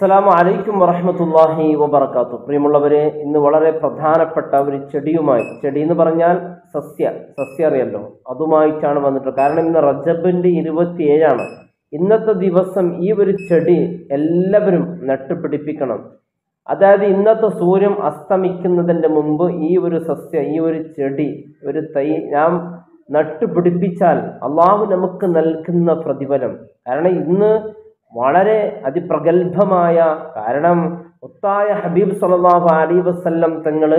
അസ്സലാമു അലൈക്കും വറഹ്മത്തുള്ളാഹി വബറകാതുഹു. പ്രിയമുള്ളവരെ, ഇന്ന് വളരെ പ്രധാനപ്പെട്ട ഒരു ചെടി എന്ന് പറഞ്ഞാൽ സസ്യ അറിയല്ലോ, അതുമായിട്ടാണ് വന്നിട്ടുള്ളത്. കാരണം ഇന്ന് റജബിന്റെ 27 ഇന്നത്തെ ദിവസം ഈ ഒരു ചെടി എല്ലാവരും നട്ടുപിടിപ്പിക്കണം. അതായത് ഇന്നത്തെ സൂര്യൻ അസ്തമിക്കുന്നതിൻ്റെ മുമ്പ് ഈ ഒരു ഈ ഒരു ചെടി, ഒരു തൈ നാം നട്ടുപിടിപ്പിച്ചാൽ അള്ളാഹു നമുക്ക് നൽകുന്ന പ്രതിഫലം. കാരണം ഇന്ന് വളരെ അതിപ്രഗത്ഭമായ, കാരണം മുത്തായ ഹബീബ് സല്ലല്ലാഹു അലൈഹി വസല്ലം തങ്ങള്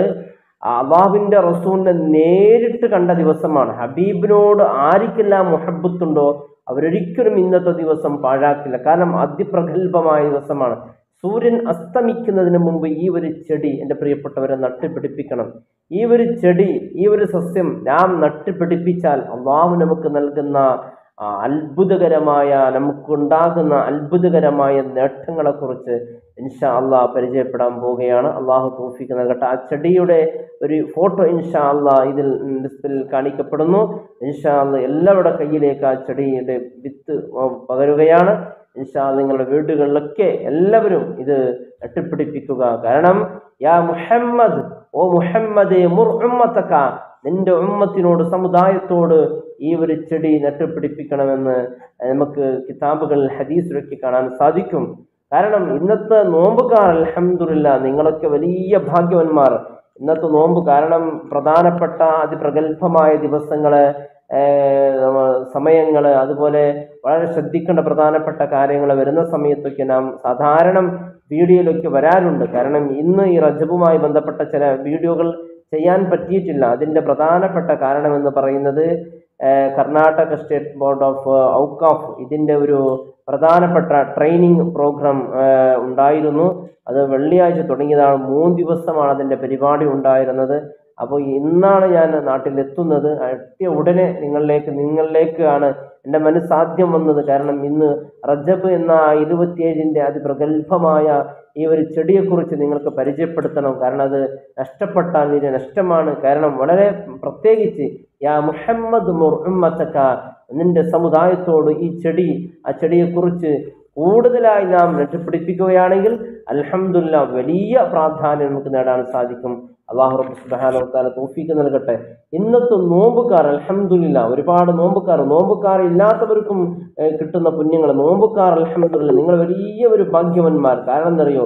അള്ളാഹുവിൻ്റെ റസൂലിനെ നേരിട്ട് കണ്ട ദിവസമാണ്. ഹബീബിനോട് ആർക്കെല്ലാം മുഹബ്ബത്തുണ്ടോ അവരൊരിക്കലും ഇന്നത്തെ ദിവസം പാഴാക്കില്ല. കാരണം അതിപ്രഗത്ഭമായ ദിവസമാണ്. സൂര്യൻ അസ്തമിക്കുന്നതിന് മുമ്പ് ഈ ഒരു ചെടി എൻ്റെ പ്രിയപ്പെട്ടവരെ നട്ടുപിടിപ്പിക്കണം. ഈ ഒരു ചെടി, ഈ ഒരു സസ്യം നാം നട്ടുപിടിപ്പിച്ചാൽ അള്ളാഹു നമുക്ക് നൽകുന്ന നമുക്കുണ്ടാകുന്ന അത്ഭുതകരമായ നേട്ടങ്ങളെക്കുറിച്ച് ഇൻഷാ അള്ളാഹ് പരിചയപ്പെടാൻ പോവുകയാണ്. അള്ളാഹു തൗഫീഖ് നൽകട്ടെ. ആ ചെടിയുടെ ഒരു ഫോട്ടോ ഇൻഷാ അള്ളാഹ് ഇതിൽ ഡിസ്പ്ലേയിൽ കാണിക്കപ്പെടുന്നു. ഇൻഷാ അള്ളാഹ് എല്ലാവരുടെ കയ്യിലേക്ക് ആ ചെടിയുടെ വിത്ത് പകരുകയാണ്. ഇൻഷാ അള്ളാഹ് നിങ്ങളുടെ വീടുകളിലൊക്കെ എല്ലാവരും ഇത് നട്ടുപിടിപ്പിക്കുക. കാരണം യാ മുഹമ്മദ്, ഓ മുഹമ്മദേ മുർ ഉമ്മതക, നിന്റെ ഉമ്മത്തിനോട്, സമുദായത്തോട് ഈ ഒരു ചെടി നട്ടുപിടിപ്പിക്കണമെന്ന് നമുക്ക് കിതാബുകളിൽ ഹദീസിലൊക്കെ കാണാൻ സാധിക്കും. കാരണം ഇന്നത്തെ നോമ്പുകാർ അൽഹംദുലില്ലാഹ് നിങ്ങളൊക്കെ വലിയ ഭാഗ്യവന്മാർ. ഇന്നത്തെ നോമ്പ് കാരണം പ്രധാനപ്പെട്ട അതിപ്രഗത്ഭമായ ദിവസങ്ങള്, സമയങ്ങള്, അതുപോലെ വളരെ ശ്രദ്ധിക്കേണ്ട പ്രധാനപ്പെട്ട കാര്യങ്ങൾ വരുന്ന സമയത്തൊക്കെ നാം സാധാരണ വീഡിയോയിലൊക്കെ വരാറുണ്ട്. കാരണം ഇന്ന് ഈ റജബുമായി ബന്ധപ്പെട്ട ചില വീഡിയോകൾ ചെയ്യാൻ പറ്റിയിട്ടില്ല. അതിൻ്റെ പ്രധാനപ്പെട്ട കാരണം എന്ന് പറയുന്നത് കർണാടക സ്റ്റേറ്റ് ബോർഡ് ഓഫ് ഔക്കാഫ് ഇതിൻ്റെ ഒരു പ്രധാനപ്പെട്ട ട്രെയിനിങ് പ്രോഗ്രാം ഉണ്ടായിരുന്നു. അത് വെള്ളിയാഴ്ച തുടങ്ങിയതാണ്. 3 ദിവസമാണ് അതിൻ്റെ പരിപാടി ഉണ്ടായിരുന്നത്. അപ്പോൾ ഇന്നാണ് ഞാൻ നാട്ടിലെത്തുന്നത്. എത്തിയ ഉടനെ നിങ്ങളിലേക്കാണ് എൻ്റെ മനസ്സാദ്യം വന്നത്. കാരണം ഇന്ന് റജബ് എന്ന 27 അതിപ്രഗത്ഭമായ ഈ ഒരു ചെടിയെക്കുറിച്ച് നിങ്ങൾക്ക് പരിചയപ്പെടുത്തണം. കാരണം അത് നഷ്ടപ്പെട്ടാൽ ഇത് നഷ്ടമാണ്. കാരണം വളരെ പ്രത്യേകിച്ച് യാ മുഹമ്മദ് മുർ ഉമ്മതക, നിന്റെ സമുദായത്തോട് ആ ചെടിയെക്കുറിച്ച് കൂടുതലായി നാം നട്ടുപിടിപ്പിക്കുകയാണെങ്കിൽ അൽഹംദുലില്ലാഹ് വലിയ പ്രാധാന്യം നമുക്ക് നേടാൻ സാധിക്കും. അല്ലാഹു റബ്ബ് സുബ്ഹാനഹു വ തആല തൗഫീഖ് നൽകട്ടെ. ഇന്നത്തെ നോമ്പുകാർ അൽഹംദുലില്ലാഹ് ഒരുപാട് നോമ്പുകാർ ഇല്ലാത്തവർക്കും കിട്ടുന്ന പുണ്യങ്ങൾ. നോമ്പുകാർ അൽഹംദുലില്ലാഹ് നിങ്ങൾ വലിയ ഒരു ഭാഗ്യവന്മാർ. കാരണം എന്തറിയോ,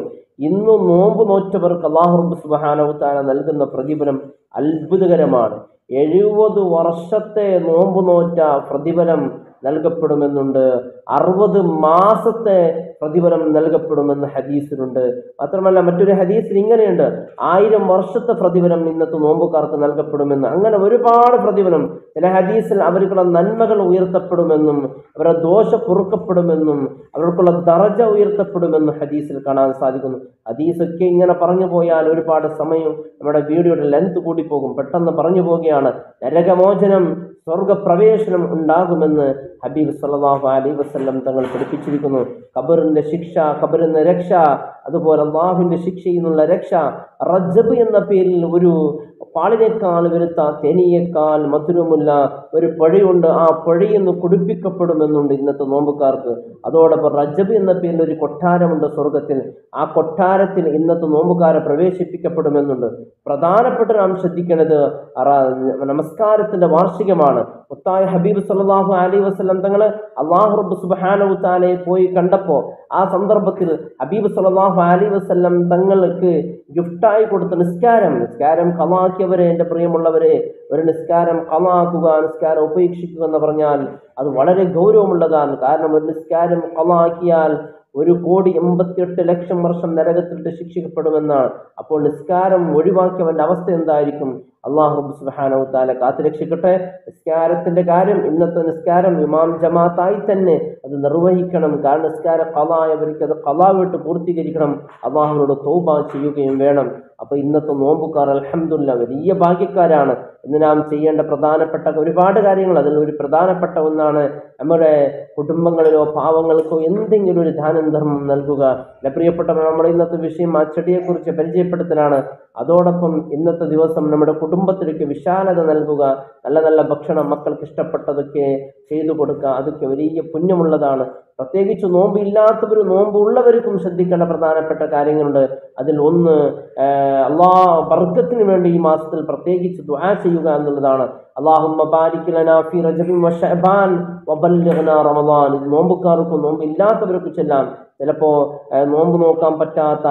ഇന്ന് നോമ്പ് നോറ്റവർക്ക് അല്ലാഹു റബ്ബ് സുബ്ഹാനഹു വ തആല നൽകുന്ന പ്രതിഫലം അത്ഭുതകരമാണ്. 70 വർഷത്തെ നോമ്പ് നോറ്റ പ്രതിഫലം നൽകപ്പെടുമെന്നുണ്ട്. 60 മാസത്തെ പ്രതിഫലം നൽകപ്പെടുമെന്ന് ഹദീസിലുണ്ട്. മാത്രമല്ല മറ്റൊരു ഹദീസിൽ ഇങ്ങനെയുണ്ട്, 1000 വർഷത്തെ പ്രതിഫലം ഇന്നത്തെ നോമ്പുകാർക്ക് നൽകപ്പെടുമെന്ന്. അങ്ങനെ ഒരുപാട് പ്രതിഫലം. ചില ഹദീസിൽ അവർക്കുള്ള നന്മകൾ ഉയർത്തപ്പെടുമെന്നും അവരുടെ ദോഷം പൊറുക്കപ്പെടുമെന്നും അവർക്കുള്ള ദറജ ഉയർത്തപ്പെടുമെന്നും ഹദീസിൽ കാണാൻ സാധിക്കുന്നു. ഹദീസൊക്കെ ഇങ്ങനെ പറഞ്ഞു പോയാൽ ഒരുപാട് സമയം നമ്മുടെ വീഡിയോയുടെ ലെങ്ത് കൂടി പോകും. പെട്ടെന്ന് പറഞ്ഞു പോവുകയാണ്. നരകമോചനം, സ്വർഗപ്രവേശനം ഉണ്ടാകുമെന്ന് ഹബീബ് സല്ലല്ലാഹു അലൈഹി വസല്ലം തങ്ങൾ പഠിപ്പിച്ചിരിക്കുന്നു. ഖബറിന്റെ ശിക്ഷ, ഖബറിന്റെ രക്ഷ, അതുപോലെ അല്ലാഹുവിന്റെ ശിക്ഷയിൽ നിന്നുള്ള രക്ഷ. റജബ് എന്ന പേരിൽ ഒരു പാളിനേക്കാൾ വെളുത്ത തേനിയേക്കാൾ മധുരമുള്ള ഒരു പുഴയുണ്ട്. ആ പുഴയിൽ നിന്ന് കുടിപ്പിക്കപ്പെടുമെന്നുണ്ട് ഇന്നത്തെ നോമ്പുകാർക്ക്. അതോടൊപ്പം റജബ് എന്ന പേരിൽ ഒരു കൊട്ടാരമുണ്ട് സ്വർഗത്തിൽ. ആ കൊട്ടാരത്തിൽ ഇന്നത്തെ നോമ്പുകാരെ പ്രവേശിപ്പിക്കപ്പെടുമെന്നുണ്ട്. പ്രധാനപ്പെട്ട നാം ശ്രദ്ധിക്കേണ്ടത് നമസ്കാരത്തിന്റെ വാർഷികമാണ്. മുത്തായ ഹബീബ് സല്ലല്ലാഹു അലൈഹി വസല്ലം തങ്ങൾ അല്ലാഹു റബ്ബ് സുബ്ഹാനഹു വ തആലയെ പോയി കണ്ടപ്പോൾ ആ സന്ദർഭത്തിൽ ഹബീബ് സല്ലല്ലാഹു അലൈഹി വസല്ലം തങ്ങൾക്ക് ഗിഫ്റ്റായി കൊടുത്ത നിസ്കാരം ഖളാക്കിയവരെ, എൻ്റെ പ്രിയമുള്ളവരെ, ഒരു നിസ്കാരം ഖളാക്കുക, നിസ്കാരം ഉപേക്ഷിക്കുക എന്ന് പറഞ്ഞാൽ അത് വളരെ ഗൗരവമുള്ളതാണ്. കാരണം ഒരു നിസ്കാരം ഖളാക്കിയാൽ 1,88,00,000 വർഷം നരകത്തിലിട്ട് ശിക്ഷിക്കപ്പെടുമെന്നാണ്. അപ്പോൾ നിസ്കാരം ഒഴിവാക്കിയവന്റെ അവസ്ഥ എന്തായിരിക്കും? അല്ലാഹു സുബ്ഹാനഹു വ തആല കാത്തുരക്ഷിക്കട്ടെ. നിസ്കാരത്തിന്റെ കാര്യം, ഇന്നത്തെ നിസ്കാരം ഇമാം ജമാഅത്തായി തന്നെ അത് നിർവഹിക്കണം. കാരണം നിസ്കാരം ഖളായവർക്ക് അത് ഖളാ വിട്ട് പൂർത്തീകരിക്കണം. അല്ലാഹുവിനോട് തൗബ ചെയ്യുകയും വേണം. അപ്പോൾ ഇന്നത്തെ നോമ്പുകാർ അൽഹംദുലില്ലാഹ് വലിയ ഭാഗ്യക്കാരാണ്. ഇന്ന് നാം ചെയ്യേണ്ട പ്രധാനപ്പെട്ട ഒരുപാട് കാര്യങ്ങൾ, അതിൽ ഒരു പ്രധാനപ്പെട്ട ഒന്നാണ് നമ്മുടെ കുടുംബങ്ങളിലോ പാവങ്ങൾക്കോ എന്തെങ്കിലും ഒരു ദാനം ധർമ്മം നൽകുക. എൻ്റെ പ്രിയപ്പെട്ടവർ, നമ്മുടെ ഇന്നത്തെ വിഷയം ആ ചെടിയെക്കുറിച്ച് പരിചയപ്പെടുത്തലാണ്. അതോടൊപ്പം ഇന്നത്തെ ദിവസം നമ്മുടെ കുടുംബത്തിലേക്ക് വിശാലത നൽകുക, നല്ല നല്ല ഭക്ഷണം മക്കൾക്ക് ഇഷ്ടപ്പെട്ടതൊക്കെ ചെയ്തു കൊടുക്കുക. അതൊക്കെ വലിയ പുണ്യമുള്ളതാണ്. പ്രത്യേകിച്ച് നോമ്പ് ഇല്ലാത്തവർ, നോമ്പ് ഉള്ളവർക്കും ശ്രദ്ധിക്കേണ്ട പ്രധാനപ്പെട്ട കാര്യങ്ങളുണ്ട്. അതിൽ ഒന്ന്, ബർക്കത്തിന് വേണ്ടി ഈ മാസത്തിൽ പ്രത്യേകിച്ച് ദുആ ചെയ്യുക എന്നുള്ളതാണ്. അല്ലാഹുമ്മ ബാരിക് ലനാ ഫീ റജബിൻ വശഅബാൻ വബല്ലിഗ്നാ റമളാൻ. ഇത് നോമ്പുകാർക്കും നോമ്പ് ഇല്ലാത്തവർക്കും ചെല്ലാം. ചിലപ്പോ നോമ്പ് നോക്കാൻ പറ്റാത്ത,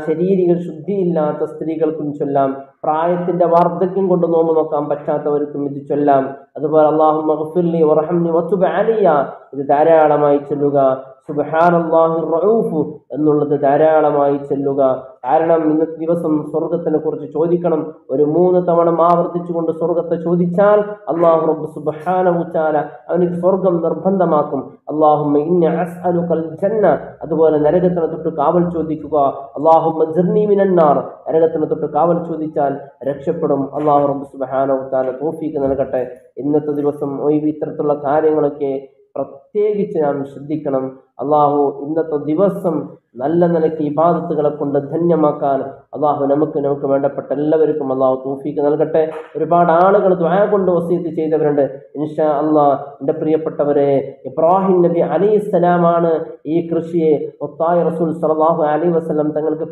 ശരീരിക ശുദ്ധിയില്ലാത്ത സ്ത്രീകൾക്കും ചൊല്ലാം. പ്രായത്തിന്റെ വാർദ്ധക്യം കൊണ്ട് നോമ്പ് നോക്കാൻ പറ്റാത്തവർക്കും ഇത് ചൊല്ലാം. അതുപോലെ അല്ലാഹുമ്മ ഗ്ഫിർലി വർഹംനി വതുബ് അലയ്യ, ഇത് ധാരാളമായി ചൊല്ലുക. സുബ്ഹാനല്ലാഹിർ റഊഫ് എന്നുള്ളത് ധാരാളമായി ചൊല്ലുക. കാരണം ഇന്നത്തെ ദിവസം സ്വർഗത്തിനെ കുറിച്ച് ചോദിക്കണം. ഒരു 3 തവണ ആവർത്തിച്ചുകൊണ്ട് സ്വർഗത്തെ ചോദിച്ചാൽ അല്ലാഹു റബ്ബ് സുബ്ഹാനഹു വതആല അവനിക്ക് സ്വർഗം നിർബന്ധമാക്കും. അല്ലാഹുമ്മ ഇന്നി അസ്അലുകൽ ജന്ന, അതുപോലെ നരകത്തിനെ തൊട്ട് കാവൽ ചോദിക്കുക. അല്ലാഹുമ്മ ജിർനി മിനന്നാർ, നരകത്തിനെ തൊട്ട് കാവൽ ചോദിച്ചാൽ രക്ഷപ്പെടും. അല്ലാഹു റബ്ബ് സുബ്ഹാനഹു വതആല തൗഫീഖ് നൽകട്ടെ. ഇന്നത്തെ ദിവസം ഇത്തരത്തിലുള്ള കാര്യങ്ങളൊക്കെ പ്രത്യേകിച്ച് നാം ശ്രദ്ധിക്കണം. അള്ളാഹു ഇന്നത്തെ ദിവസം നല്ല നിലയ്ക്ക് ഇബാദത്തുകളെ കൊണ്ട് ധന്യമാക്കാൻ അള്ളാഹു നമുക്ക് വേണ്ടപ്പെട്ട എല്ലാവർക്കും അള്ളാഹു തൗഫീഖ് നൽകട്ടെ. ഒരുപാട് ആളുകൾ ദുആ കൊണ്ട് വസീയത്ത് ചെയ്തവരുണ്ട്. ഇൻഷാ അള്ളാഹ് എൻ്റെ പ്രിയപ്പെട്ടവരെ, ഇബ്രാഹിം നബി അലൈഹിസ്സലാമാണ് ഈ കൃഷിയെ മുത്തായ റസൂൽ സല്ലല്ലാഹു അലൈഹി വസല്ലം തങ്ങൾക്ക്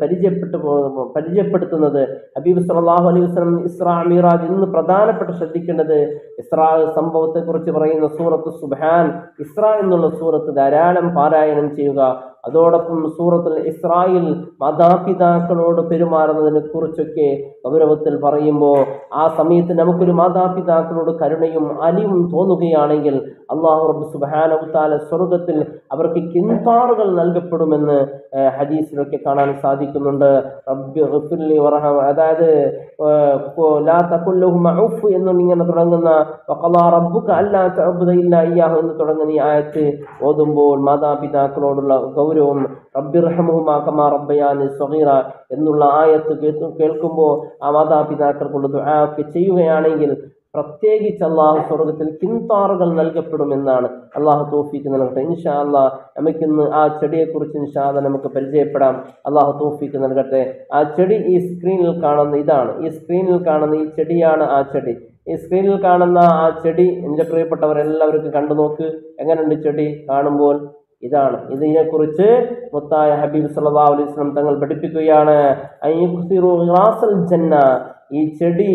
പരിചയപ്പെടുത്തുന്നത്. ഹബീബ് സല്ലല്ലാഹു അലൈഹി വസല്ലം ഇസ്രാ മിറാജ്, ഇന്ന് പ്രധാനപ്പെട്ട ശ്രദ്ധിക്കേണ്ടത് ഇസ്രാ സംഭവത്തെ കുറിച്ച് പറയുന്ന സൂറത്ത് സുബ്ഹാൻ, ഇസ്രാ എന്നുള്ള സൂറത്ത് ധാരാളം പാരായണം ചെയ്യുക. അതോടൊപ്പം സൂറത്തുൽ ഇസ്രായിൽ മാതാപിതാക്കളോട് പെരുമാറുന്നതിനെ കുറിച്ചൊക്കെ ഗൗരവത്തിൽ പറയുമ്പോൾ, ആ സമയത്ത് നമുക്കൊരു മാതാപിതാക്കളോട് കരുണയും അലിവും തോന്നുകയാണെങ്കിൽ അല്ലാഹു റബ്ബ് സുബ്ഹാനഹു വതആല സ്വർഗത്തിൽ അവർക്ക് കിൻതാറുകൾ നൽകപ്പെടുമെന്ന് ഹദീസിലൊക്കെ കാണാൻ സാധിക്കുന്നുണ്ട്. റബ്ബി ഗ്ഫിർലി വർഹം, അതായത് ലാ തഖുൽ ലഹും ഉഫ് എന്നിങ്ങനെ തുടങ്ങുന്ന വഖളാ റബ്ബുക അല്ലാ തഅബ്ദു ഇല്ലാ ഇയ്യാഹു എന്ന് തുടങ്ങുന്ന ഈ ആയത്ത് ഓതുമ്പോൾ മാതാപിതാക്കളോടുള്ള ഗൗരവം, റബ്ബിർഹമുഹുമാ കമാ റബ്ബയാനി സഗീറ എന്നുള്ള ആയത്ത് കേൾക്കുമ്പോൾ ആ മാതാപിതാക്കൾക്കുള്ള ദുആ ഒക്കെ ചെയ്യുകയാണെങ്കിൽ പ്രത്യേകിച്ച് അള്ളാഹു സ്വർഗത്തിൽ കിൻതാറുകൾ നൽകപ്പെടുമെന്നാണ്. അള്ളാഹു തൗഫീഖ് നൽകട്ടെ. ഇൻഷാ അള്ളാഹ് നമുക്കിന്ന് ആ ചെടിയെക്കുറിച്ച് ഇൻഷാ അള്ളാഹ് നമുക്ക് പരിചയപ്പെടാം. അള്ളാഹു തൗഫീഖ് നൽകട്ടെ. ആ ചെടി ഈ സ്ക്രീനിൽ കാണുന്ന ഇതാണ്. ഈ സ്ക്രീനിൽ കാണുന്ന ഈ ചെടിയാണ് ആ ചെടി. ഈ സ്ക്രീനിൽ കാണുന്ന ആ ചെടി എൻ്റെ പ്രിയപ്പെട്ടവരെല്ലാവർക്കും കണ്ടു നോക്ക്. എങ്ങനെയുണ്ട് ചെടി കാണുമ്പോൾ? ഇതാണ്. ഇതിനെക്കുറിച്ച് മുത്തായ ഹബീബ് സല്ലല്ലാഹു അലൈഹി വസല്ലം തങ്ങൾ പഠിപ്പിക്കുകയാണ്. ജന്ന, ഈ ചെടി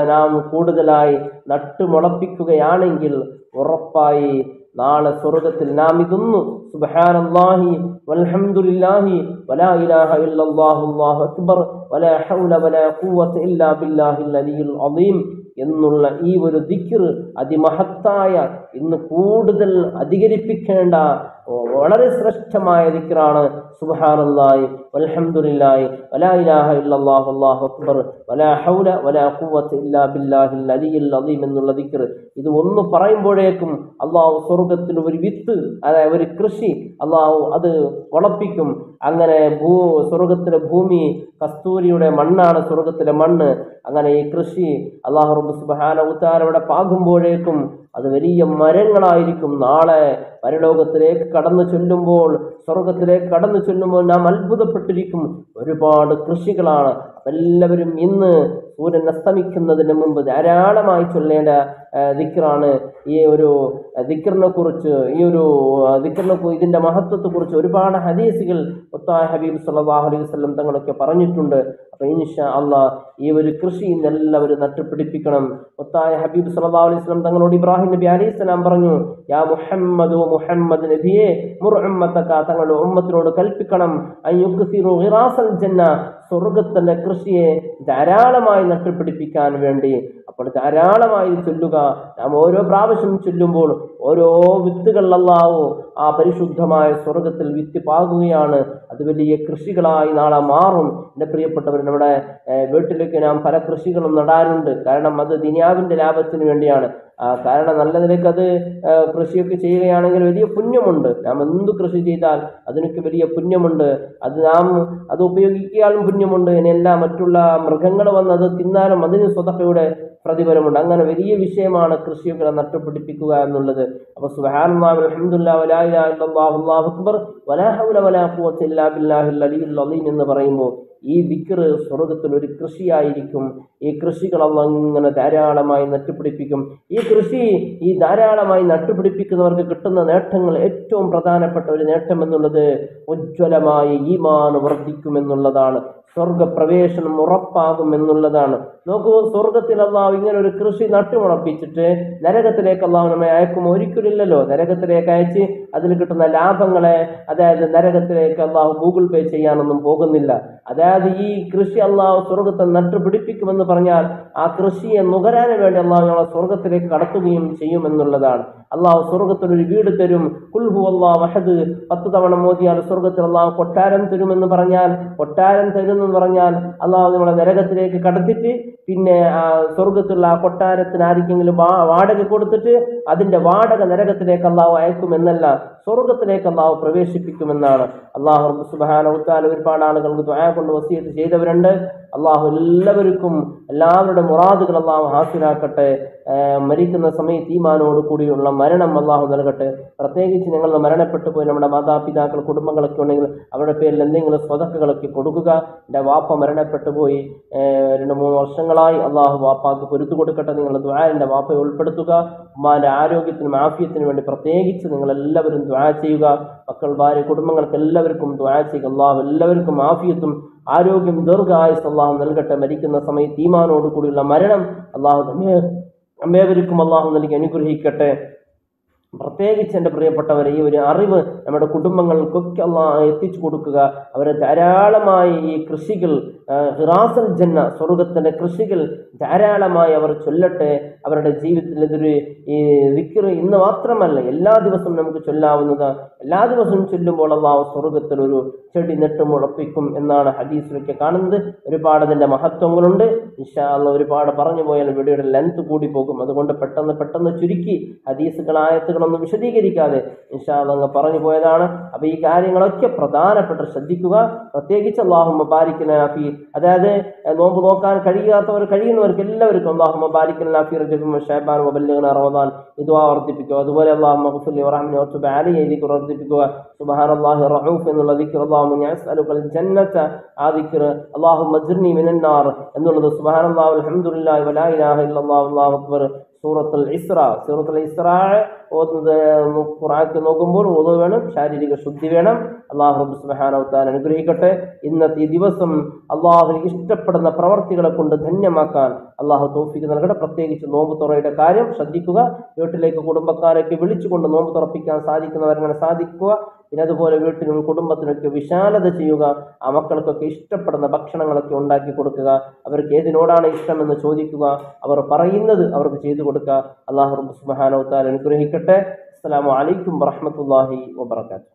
നാം കൂടുതലായി നട്ടുമുളപ്പിക്കുകയാണെങ്കിൽ ഉറപ്പായി നാളെ സ്വർഗത്തിൽ നാം ഇതൊന്നു സുബ്ഹാനല്ലാഹി വൽഹംദുലില്ലാഹി വലാ ഇലാഹ ഇല്ലല്ലാഹു അല്ലാഹു അക്ബർ വലാ ഹൗല വലാ ഖുവത ഇല്ലാ ബില്ലാഹിൽ അലിയിൽ അദീം എന്നുള്ള ഈ ഒരു ദിക്ർ അതിമഹത്തായ, ഇന്ന് കൂടുതൽ അധികരിപ്പിക്കേണ്ട വളരെ ശ്രേഷ്ഠമായ ദിക്റാണ് സുബ്ഹാനല്ലാഹി വൽഹംദുലില്ലാഹി വലാ ഇലാഹ ഇല്ലല്ലാഹു അല്ലാഹു അക്ബർ വലാ ഹൗല വലാ ഖുവത ഇല്ലാ ബില്ലാഹിൽ അലിയിൽ അദീം എന്നുള്ള ദിക്ർ. ഇത് ഒന്ന് പറയുമ്പോഴേക്കും അള്ളാഹു സ്വർഗത്തിൽ ഒരു വിത്ത്, അതായത് ഒരു കൃഷി അള്ളാഹു അത് വളപ്പിക്കും. അങ്ങനെ സ്വർഗത്തിലെ ഭൂമി കസ്തൂരിയുടെ മണ്ണാണ്, സ്വർഗത്തിലെ മണ്ണ്. അങ്ങനെ ഈ കൃഷി അള്ളാഹു റബ്ബ് സുബ്ഹാനഹു വതആല അവിടെ പാകുമ്പോഴേക്കും അത് വലിയ മരങ്ങളായിരിക്കും. നാളെ പരലോകത്തിലേക്ക് കടന്നു ചൊല്ലുമ്പോൾ, സ്വർഗത്തിലേക്ക് കടന്നു ചൊല്ലുമ്പോൾ നാം അത്ഭുതപ്പെട്ടിരിക്കും. ഒരുപാട് കൃഷികളാണ്. എല്ലാവരും ഇന്ന് സൂര്യൻ അസ്തമിക്കുന്നതിന് മുമ്പ് ധാരാളമായി ചൊല്ലേണ്ട ദിക്റാണ് ഈ ഒരു ദിക്റിനെ കുറിച്ച്. ഇതിന്റെ മഹത്വത്തെ കുറിച്ച് ഒരുപാട് ഹദീസുകൾ മുത്തായ ഹബീബ് സല്ലല്ലാഹു അലൈഹി വസല്ലം തങ്ങളൊക്കെ പറഞ്ഞിട്ടുണ്ട്. അപ്പൊ ഇൻഷാ അള്ളാഹ് ഈ ഒരു കൃഷി എല്ലാവരും നട്ടുപിടിപ്പിക്കണം. മുത്തായ ഹബീബ് സല്ലല്ലാഹു അലൈഹി വസല്ലം തങ്ങളോട് ഇബ്രാഹിം നബി അലൈഹിസ്സലാം പറഞ്ഞു, യാ മുഹമ്മദ്, മുഹമ്മദ് നബിയെ, മുർ ഉമ്മതക, തങ്ങളുടെ ഉമ്മത്തിനോട് കൽപ്പിക്കണം, അയ്യുക്സിറു ഗിറാസൽ ജന്ന, സ്വർഗത്തിന്റെ കൃഷിയെ ധാരാളമായി നട്ടുപിടിപ്പിക്കാൻ വേണ്ടി. അപ്പോൾ ധാരാളമായി ചൊല്ലുക. നാം ഓരോ പ്രാവശ്യം ചൊല്ലുമ്പോൾ ഓരോ വിത്തുകൾ അല്ലാഹു ആ പരിശുദ്ധമായ സ്വർഗത്തിൽ വിത്ത് പാകുകയാണ്. അത് വലിയ കൃഷികളായി നാളെ മാറും. എൻ്റെ പ്രിയപ്പെട്ടവർ, നമ്മുടെ വീട്ടിലേക്ക് നാം പല കൃഷികളും നടാറുണ്ട്. കാരണം അത് ദുനിയാവിന്റെ ലാഭത്തിന് വേണ്ടിയാണ്. കാരണം നല്ല നിലയ്ക്ക് അത് കൃഷിയൊക്കെ ചെയ്യുകയാണെങ്കിൽ വലിയ പുണ്യമുണ്ട്. നാം എന്തു കൃഷി ചെയ്താൽ അതിനൊക്കെ വലിയ പുണ്യമുണ്ട്. അത് ഉപയോഗിക്കാനും പുണ്യമുണ്ട്. ഇനിയെല്ലാം മറ്റുള്ള മൃഗങ്ങൾ വന്ന് അത് തിന്നാലും അതിന് സ്വതക്കയുടെ പ്രതിഫലമുണ്ട്. അങ്ങനെ വലിയ വിഷയമാണ് കൃഷിയൊക്കെ നട്ടുപിടിപ്പിക്കുക എന്നുള്ളത്. അപ്പൊ സുബ്ഹാനല്ലാഹി വൽഹംദുലില്ലാഹി വലാ ഇലാഹ ഇല്ലല്ലാഹു അല്ലാഹു അക്ബർ വലാ ഹൗല വലാ ഖുവത ഇല്ലാ ബില്ലാഹിൽ അലിയ്യിൽ അളീം എന്ന് പറയുമ്പോൾ ഈ ദിക്ർ സ്വർഗത്തിൽ ഒരു കൃഷിയായിരിക്കും. ഈ കൃഷികൾ അല്ലാഹു ഇങ്ങനെ ധാരാളമായി നട്ടുപിടിപ്പിക്കും. ഈ ധാരാളമായി നട്ടുപിടിപ്പിക്കുന്നവർക്ക് കിട്ടുന്ന നേട്ടങ്ങൾ ഏറ്റവും പ്രധാനപ്പെട്ട ഒരു നേട്ടം എന്നുള്ളത് ഉജ്ജ്വലമായ ഈമാൻ വർദ്ധിക്കുമെന്നുള്ളതാണ്. സ്വർഗപ്രവേശനം ഉറപ്പാകും എന്നുള്ളതാണ്. നോക്കൂ, സ്വർഗത്തിൽ അള്ളാഹു ഇങ്ങനെ ഒരു കൃഷി നട്ടുമുളപ്പിച്ചിട്ട് നരകത്തിലേക്ക് അള്ളാഹു നമ്മെ അയക്കുമോ? ഒരിക്കലില്ലല്ലോ. നരകത്തിലേക്ക് അയച്ച് അതിൽ കിട്ടുന്ന ലാഭങ്ങളെ, അതായത് നരകത്തിലേക്ക് അള്ളാഹു ഗൂഗിൾ പേ ചെയ്യാനൊന്നും പോകുന്നില്ല. അതായത് ഈ കൃഷി അള്ളാഹു സ്വർഗത്തെ നട്ടുപിടിപ്പിക്കുമെന്ന് പറഞ്ഞാൽ ആ കൃഷിയെ നുകരാൻ വേണ്ടി അള്ളാഹു നമ്മളെ സ്വർഗത്തിലേക്ക് കടത്തുകയും ചെയ്യുമെന്നുള്ളതാണ്. അള്ളാഹു സ്വർഗത്തിൽ ഒരു വീട് തരും. ഖുൽ ഹുവല്ലാഹു അഹദ് 10 തവണ മോദിയാൽ സ്വർഗത്തിൽ അള്ളാഹു കൊട്ടാരം തരുമെന്ന് പറഞ്ഞാൽ, കൊട്ടാരം തരുമെന്ന് പറഞ്ഞാൽ അള്ളാഹു നമ്മളെ നരകത്തിലേക്ക് കടത്തിട്ട് പിന്നെ സ്വർഗത്തിലുള്ള ആ കൊട്ടാരത്തിന് ആർക്കെങ്കിലും വാടക കൊടുത്തിട്ട് അതിന്റെ വാടക നരകത്തിലേക്ക് അള്ളാഹു അയക്കുമെന്നല്ല, സ്വർഗത്തിലേക്ക് അള്ളാഹു പ്രവേശിപ്പിക്കുമെന്നാണ്. അള്ളാഹു സുബ്ഹാനഹു വ തആല ഒരുപാട് ആളുകൾക്ക് ദുആ കൊണ്ട് വസിയത്ത് ചെയ്തവരുണ്ട്. അള്ളാഹു എല്ലാവരുടെ മുറാദുകൾ അള്ളാഹു ഹാസിലാക്കട്ടെ. മരിക്കുന്ന സമയത്ത് ഈമാനോട് കൂടിയുള്ള മരണം അള്ളാഹു നൽകട്ടെ. പ്രത്യേകിച്ച് ഞങ്ങൾ മരണപ്പെട്ടു പോയി നമ്മുടെ മാതാപിതാക്കൾ, കുടുംബങ്ങളൊക്കെ ഉണ്ടെങ്കിൽ അവരുടെ പേരിൽ എന്തെങ്കിലും സ്വതക്കുകളൊക്കെ കൊടുക്കുക. എൻ്റെ വാപ്പ മരണപ്പെട്ടു പോയി 2-3 വർഷങ്ങളായി. അള്ളാഹു വാപ്പാക്ക് പൊരുത്തു കൊടുക്കട്ടെ. നിങ്ങളുടെ ദുആ എൻ്റെ വാപ്പയെ ഉൾപ്പെടുത്തുക. ഉമ്മാന്റെ ആരോഗ്യത്തിനും ആഫിയത്തിനും വേണ്ടി പ്രത്യേകിച്ച് നിങ്ങൾ എല്ലാവരും ദുആ ചെയ്യുക. മക്കൾ, ഭാര്യ, കുടുംബങ്ങൾക്ക് എല്ലാവർക്കും ദുആ ചെയ്യുക. അള്ളാഹു എല്ലാവർക്കും ആഫിയത്തും ആരോഗ്യം, ദീർഘായുസ്സും അള്ളാഹു നൽകട്ടെ. മരിക്കുന്ന സമയത്ത് ഈമാനോട് കൂടിയുള്ള മരണം അള്ളാഹു നമ്മേവർക്കും അള്ളാഹു നൽകി അനുഗ്രഹിക്കട്ടെ. പ്രത്യേകിച്ച് എൻ്റെ പ്രിയപ്പെട്ടവരെ, ഈ ഒരു അറിവ് നമ്മുടെ കുടുംബങ്ങൾക്കൊക്കെ അള്ളാഹു എത്തിച്ചു കൊടുക്കുക. അവരെ ധാരാളമായി ഈ കൃഷികൾ, ഹിറാസൽ ജന്ന, സ്വർഗത്തിൻ്റെ കൃഷികൾ ധാരാളമായി അവർ ചൊല്ലട്ടെ. അവരുടെ ജീവിതത്തിൽ ഇതൊരു ഈ ദിക്ർ ഇന്ന് മാത്രമല്ല, എല്ലാ ദിവസവും നമുക്ക് ചൊല്ലാവുന്നത്. എല്ലാ ദിവസവും ചൊല്ലുമ്പോൾ അള്ളാഹു സ്വർഗത്തിൽ ഒരു ചെടി നെട്ടുമുളപ്പിക്കും എന്നാണ് ഹദീസിലൊക്കെ കാണുന്നത്. ഒരുപാട് അതിൻ്റെ മഹത്വങ്ങളുണ്ട്. ഇൻഷാ അല്ലാഹ് ഒരുപാട് പറഞ്ഞു പോയാൽ വീഡിയോയുടെ ലെങ്ത് കൂടി പോകും. അതുകൊണ്ട് പെട്ടെന്ന് ചുരുക്കി ഹദീസുകൾ, ആയത്തുകളൊന്നും വിശദീകരിക്കാതെ ഇൻഷാ അല്ലാഹ് അങ്ങ് പറഞ്ഞു പോയതാണ്. അപ്പൊ ഈ കാര്യങ്ങളൊക്കെ പ്രധാനപ്പെട്ട ശ്രദ്ധിക്കുക. പ്രത്യേകിച്ച് അല്ലാഹുമ്മ ബാരിക് ലനാ ഫീ, അതായത് നോമ്പ് നോക്കാൻ കഴിയുന്നവർക്ക് എല്ലാവർക്കും അല്ലാഹുമ്മ ബാരിക് ലനാ ഫീ റജബിൻ വശഅബാൻ വബല്ലിഗ്നാ റമദാൻ ഈ ദുആ വർദ്ധിപ്പിക്കുക. അതുപോലെ അല്ലാഹുമ്മ ഗ്ഫിർലി വറഹ്മനി വതുബ് അലൈഹി ഈ ദിക്ർ വർദ്ധിപ്പിക്കുക. സുബ്ഹാനല്ലാഹി റഊഫ് എന്നുള്ള ദിക്ർ, അല്ലാഹുമ്മ യസ്അലുകൽ ജന്നത ആ ദിക്ർ, അല്ലാഹുമ്മ അജ്ർനി മിനൻ നാർ എന്നുള്ളത്, സുബ്ഹാനല്ലാഹി വൽഹംദുലില്ലാഹി വലാ ഇലാഹ ഇല്ലല്ലാഹു അല്ലാഹു അക്ബർ. സൂറത്തുൽ ഇസ്രാ ഖുർആനിൽ നോക്കുമ്പോൾ wudu വേണം, ശാരീരിക ശുദ്ധി വേണം. അല്ലാഹു സുബ്ഹാനഹു വ തആല അനുഗ്രഹിക്കട്ടെ. ഇന്നത്തെ ഈ ദിവസം അല്ലാഹുവിന് ഇഷ്ടപ്പെടുന്ന പ്രവർത്തികളെ കൊണ്ട് ധന്യമാക്കാൻ അല്ലാഹു തൗഫീഖ് നൽകട്ടെ. പ്രത്യേകിച്ച് നോമ്പ് തുറയുടെ കാര്യം ശ്രദ്ധിക്കുക. വീട്ടിലേക്ക് കുടുംബക്കാരൊക്കെ വിളിച്ചുകൊണ്ട് നോമ്പ് തുറപ്പിക്കാൻ സാധിക്കുന്നവരങ്ങനെ സാധിക്കുക. പിന്നെ അതുപോലെ വീട്ടിലും കുടുംബത്തിനൊക്കെ വിശാലത ചെയ്യുക. ആ മക്കൾക്കൊക്കെ ഇഷ്ടപ്പെടുന്ന ഭക്ഷണങ്ങളൊക്കെ ഉണ്ടാക്കി കൊടുക്കുക. അവർക്ക് ഏതിനോടാണ് ഇഷ്ടമെന്ന് ചോദിക്കുക. അവർ പറയുന്നത് അവർക്ക് ചെയ്തു കൊടുക്കുക. അല്ലാഹു സുബ്ഹാനഹു വ തആല അനുഗ്രഹിക്കട്ടെ. അസ്സലാമു അലൈക്കും വറഹ്മത്തുള്ളാഹി വബറകാതുഹു.